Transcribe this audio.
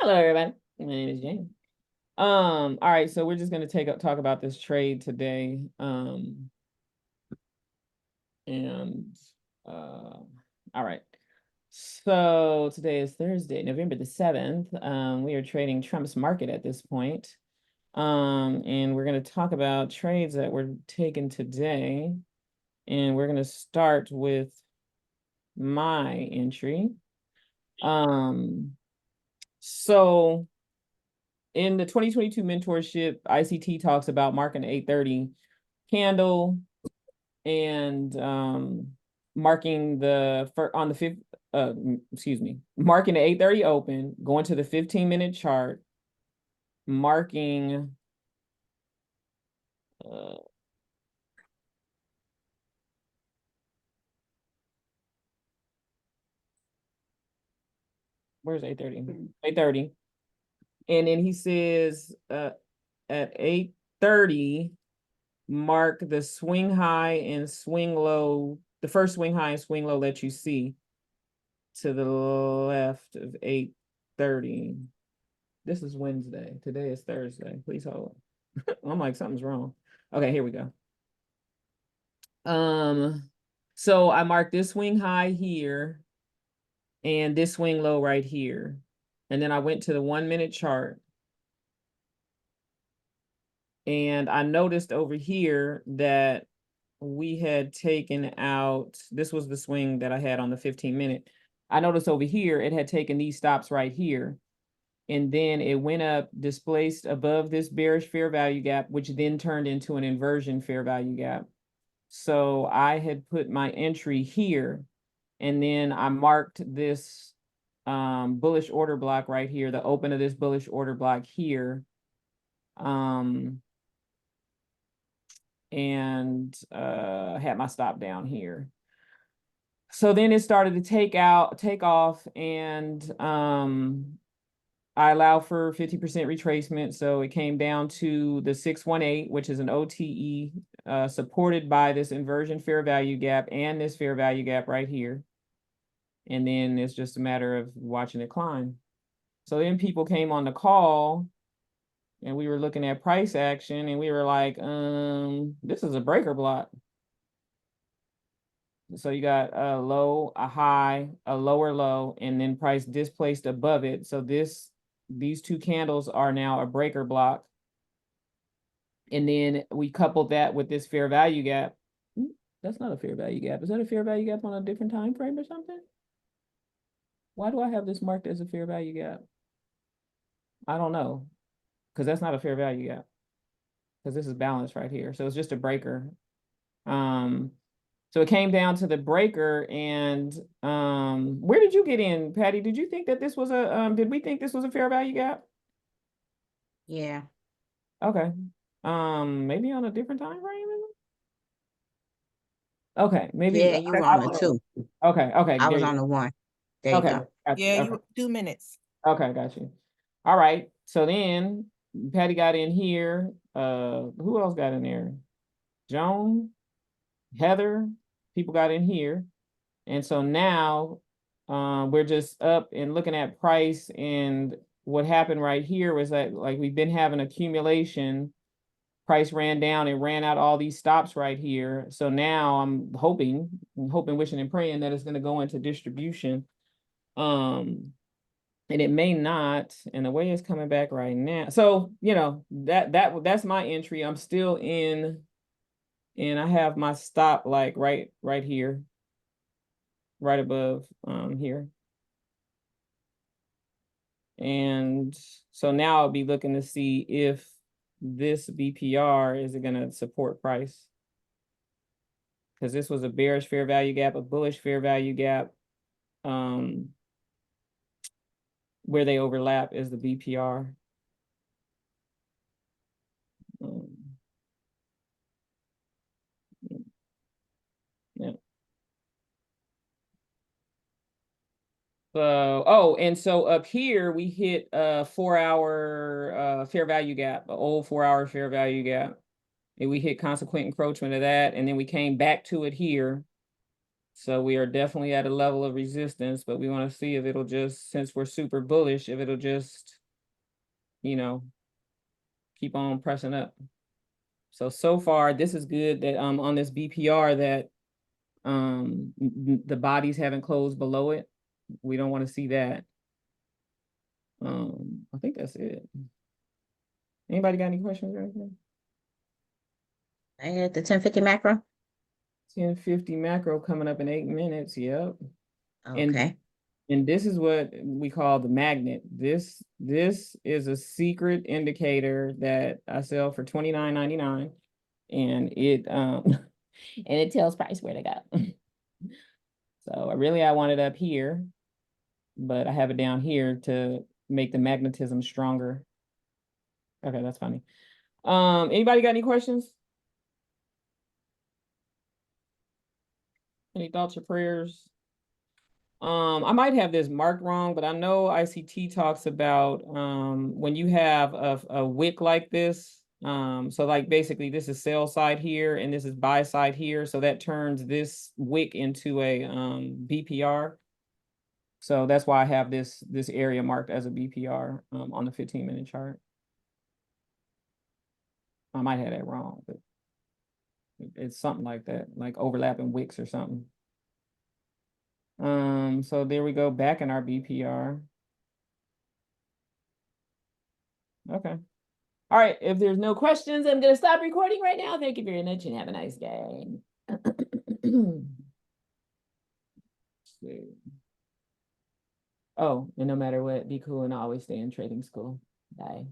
Hello, everybody. My name is Jane. All right, so we're just gonna talk about this trade today. All right. So today is Thursday, November the 7th. We are trading Trump's market at this point. And we're gonna talk about trades that were taken today. And we're gonna start with my entry. So in the 2022 mentorship, ICT talks about marking the 830 candle and marking the on the fifth marking the 830 open, going to the 15-minute chart, marking where's 830? 830. And then he says at 830 mark the swing high and swing low, the first swing high and swing low that you see to the left of 830. This is Wednesday. Today is Thursday. Please hold. I'm like, something's wrong. Okay, here we go. So I marked this swing high here and this swing low right here. And then I went to the 1-minute chart. And I noticed over here that we had taken out, this was the swing that I had on the 15-minute. I noticed over here, it had taken these stops right here. And then it went up, displaced above this bearish fair value gap, which then turned into an inversion fair value gap. So I had put my entry here, and then I marked this bullish order block right here, the open of this bullish order block here. And had my stop down here. So then it started to take off, and I allow for 50% retracement. So it came down to the 618, which is an OTE supported by this inversion fair value gap and this fair value gap right here. And then it's just a matter of watching it climb. So then people came on the call and we were looking at price action and we were like, this is a breaker block. So you got a low, a high, a lower low, and then price displaced above it. So these two candles are now a breaker block. And then we coupled that with this fair value gap. That's not a fair value gap. Is that a fair value gap on a different time frame or something? Why do I have this marked as a fair value gap? I don't know, because that's not a fair value gap, because this is balanced right here. So it's just a breaker. So it came down to the breaker, and where did you get in, Patty? Did you think that this was a did we think this was a fair value gap? Yeah. Okay. Maybe on a different time frame. Okay, maybe. Yeah, you were on the 2. Okay, okay. I was on the 1. There you Okay. go. Yeah, Okay. you 2 minutes. Okay, got you. All right. So then Patty got in here. Who else got in there? Joan, Heather, people got in here. And so now we're just up and looking at price, and what happened right here was that, like, we've been having accumulation. Price ran down and ran out all these stops right here. So now I'm hoping, wishing and praying that it's going to go into distribution. And it may not, and the way it's coming back right now. So, you know, that's my entry. I'm still in, and I have my stop like right here, right above here. And so now I'll be looking to see if this BPR is going to support price, because this was a bearish fair value gap, a bullish fair value gap. Where they overlap is the BPR. Yeah. So, and so up here we hit a 4-hour fair value gap, an old 4-hour fair value gap. And we hit consequent encroachment of that, and then we came back to it here. So we are definitely at a level of resistance, but we want to see if it'll just, since we're super bullish, if it'll just, you know, keep on pressing up. So far, this is good that on this BPR that the bodies haven't closed below it. We don't want to see that. I think that's it. Anybody got any questions or anything? I had the 1050 macro. 1050 macro coming up in 8 minutes. Yep. Okay. And this is what we call the magnet. This is a secret indicator that I sell for $29.99, and it and it tells price where to go. So I want it up here, but I have it down here to make the magnetism stronger. Okay, that's funny. Anybody got any questions? Any thoughts or prayers? I might have this marked wrong, but I know ICT talks about when you have a wick like this. So like basically this is sell side here and this is buy side here. So that turns this wick into a BPR. So that's why I have this area marked as a BPR on the 15-minute chart. I might have that wrong, but it's something like that, like overlapping wicks or something. So there we go, back in our BPR. Okay. All right, if there's no questions, I'm gonna stop recording right now. Thank you very much and have a nice day. Oh, and no matter what, be cool and always stay in trading school. Bye.